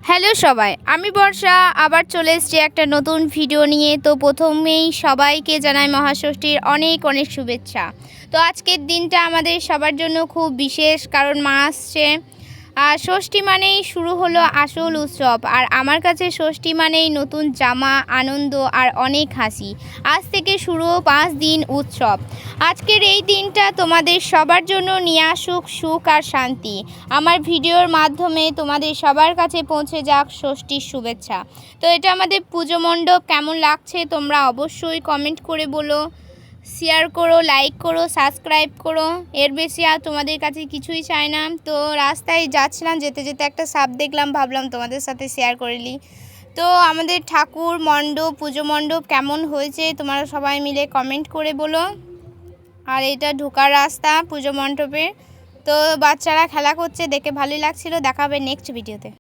Hello সবাই, আমি বর্ষা আবার চলে এসেছি একটা নতুন ভিডিও নিয়ে। তো প্রথমেই সবাইকে জানাই মহাষষ্ঠীর অনেক অনেক শুভেচ্ছা। তো আজকের দিনটা আমাদের সবার জন্য খুব বিশেষ, কারণ মা আসছে। আর ষষ্ঠী মানেই শুরু হলো আসল উৎসব, আর আমার কাছে ষষ্ঠী মানেই নতুন জামা, আনন্দ আর অনেক হাসি। আজ থেকে শুরু 5 দিন উৎসব। আজকের এই দিনটা তোমাদের সবার জন্য নিয়ে আসুক সুখ আর শান্তি। আমার ভিডিওর মাধ্যমে তোমাদের সবার কাছে পৌঁছে যাক ষষ্ঠীর শুভেচ্ছা। তো এটা আমাদের পুজো মণ্ডপ, কেমন লাগছে তোমরা অবশ্যই কমেন্ট করে বলো। শেয়ার করো, লাইক করো, সাবস্ক্রাইব করো। এর বেশি আর তোমাদের কাছে কিছুই চাই না। তো রাস্তায় যাচ্ছিলাম, যেতে যেতে একটা সাপ দেখলাম, ভাবলাম তোমাদের সাথে শেয়ার করে নিই। তো আমাদের ঠাকুর মণ্ডপ, পুজো মণ্ডপ কেমন হয়েছে তোমরা সবাই মিলে কমেন্ট করে বলো। আর এটা ঢোকার রাস্তা পুজো মণ্ডপে। তো বাচ্চারা খেলা করছে, দেখে ভালোই লাগছিল। দেখা হবে নেক্সট ভিডিওতে।